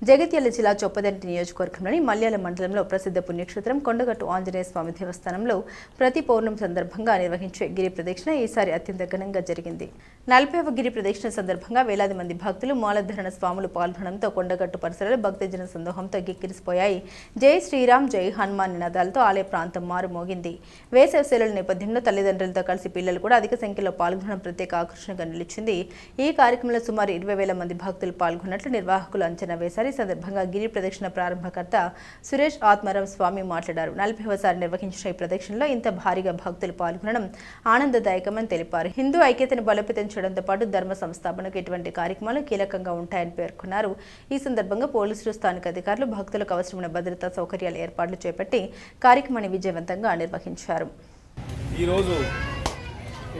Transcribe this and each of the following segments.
జగిత్యాల జిల్లా చొప్పదండి నియోజకవర్గంలోని మల్యాల మండలంలో ప్రసిద్ధ పుణ్యక్షేత్రం కొండగట్టు ఆంజనేయ స్వామి దేవస్థానంలో ప్రతి పౌర్ణమి సందర్భంగా నిర్వహించే గిరి ప్రదక్షిణ ఈసారి అత్యంత ఘనంగా జరిగింది. 40వ గిరి ప్రదక్షిణ సందర్భంగా వేలాది మంది భక్తులు మూలధరణ స్వాములు పాల్గొనడంతో కొండగట్టు పరిసరాలు భక్తజన సందోహంతో గిక్కిరిసిపోయాయి. జై శ్రీరామ్ జై హనుమాన్ నినాదాలతో ఆలయ ప్రాంతం మారుమోగింది. వేసవి సెలవుల నేపథ్యంలో తల్లిదండ్రులతో కలిసి పిల్లలు కూడా అధిక సంఖ్యలో పాల్గొనడం ప్రత్యేక ఆకర్షణగా నిలిచింది. ఈ కార్యక్రమంలో సుమారు 20,000 మంది భక్తులు పాల్గొన్నట్లు నిర్వాహకులు అంచనా వేశారు. ఈ సందర్భంగా గిరి ప్రదక్షిణ ప్రారంభకర్త సురేష్ ఆత్మారాం స్వామి మాట్లాడారు. 40వసారి నిర్వహించిన ఈ ప్రదక్షిణలో ఇంత భారీగా భక్తులు పాల్గొనడం ఆనందదాయకమని తెలిపారు. హిందూ ఐక్యతను బలోపేతం చేయడంతో పాటు ధర్మ సంస్థాపనకు ఇటువంటి కార్యక్రమాలు కీలకంగా ఉంటాయని పేర్కొన్నారు. ఈ సందర్భంగా పోలీసులు, స్థానిక అధికారులు భక్తులకు అవసరమైన భద్రతా సౌకర్యాల ఏర్పాట్లు చేపట్టి కార్యక్రమాన్ని విజయవంతంగా నిర్వహించారు. ఈరోజు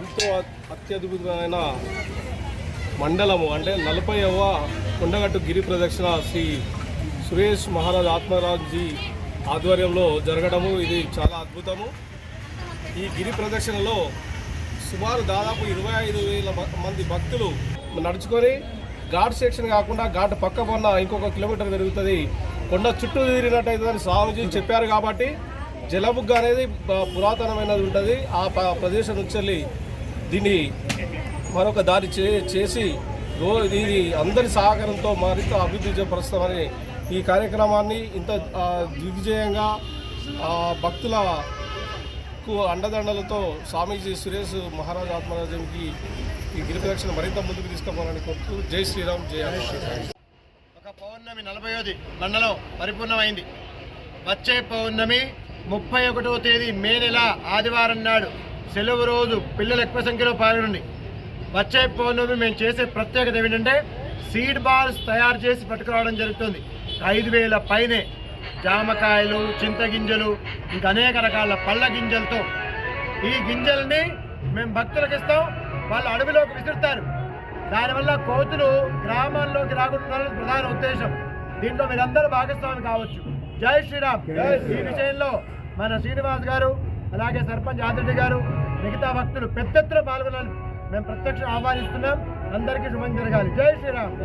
ఎంతో అత్యద్భుతమైన మండలము అంటే 40వ కొండగట్టు గిరి ప్రదక్షిణ శ్రీ సురేష్ మహారాజ్ ఆత్మరాజ్జీ ఆధ్వర్యంలో జరగడము ఇది చాలా అద్భుతము. ఈ గిరి ప్రదక్షిణలో సుమారు దాదాపు 25,000 మంది భక్తులు నడుచుకొని ఘాట్ సెక్షన్ కాకుండా ఘాట్ పక్క కొన్న ఇంకొక కిలోమీటర్ పెరుగుతుంది కొండ చుట్టూ తిరిగినట్టయితే స్వామిజీ చెప్పారు. కాబట్టి జలబుగ్గ అనేది పురాతనమైనది ఉంటుంది. ఆ ప్రదేశం నుంచి వెళ్ళి దీన్ని మరొక దారి చేసి ఇది అందరి సహకారంతో మరింత అభివృద్ధి పరుస్తామని ఈ కార్యక్రమాన్ని ఇంత దిగ్విజయంగా భక్తులకు అండదండలతో స్వామీజీ సురేష్ మహారాజ్ ఆత్మరాజ్యంకి ఈ గిరి ప్రదక్షిణ మరింత ముందుకు తీసుకుపోవాలని కోరుతూ జై శ్రీరామ్ జై హనుమాన్. ఒక పౌర్ణమి 40వ మండలం పరిపూర్ణమైంది. వచ్చే పౌర్ణమి 31వ తేదీ మే నెల ఆదివారం నాడు సెలవు రోజు పిల్లలు ఎక్కువ సంఖ్యలో పాల్గొనండి. వచ్చే పౌర్ణమి మేము చేసే ప్రత్యేకత ఏమిటంటే సీడ్ బాల్స్ తయారు చేసి పట్టుకురావడం జరుగుతుంది. 5,000 పైనే జామకాయలు, చింతగింజలు, ఇంకా అనేక రకాల పళ్ళ గింజలతో ఈ గింజల్ని మేము భక్తులకు ఇస్తాం. వాళ్ళు అడవిలోకి విసురుతారు. దానివల్ల కోతులు గ్రామాల్లోకి రాకుండా ప్రధాన ఉద్దేశం. దీంట్లో మీరందరూ భాగస్వామి కావచ్చు. జై శ్రీరామ్. ఈ విషయంలో మన శ్రీనివాస్ గారు, అలాగే సర్పంచ్ ఆదిరెడ్డి గారు, మిగతా భక్తులు పెద్ద ఎత్తున పాల్గొనాలని మేము ప్రత్యక్ష ఆహ్వానిస్తున్నాం. అందరికీ శుభం జరగాలి. జై శ్రీరామ్.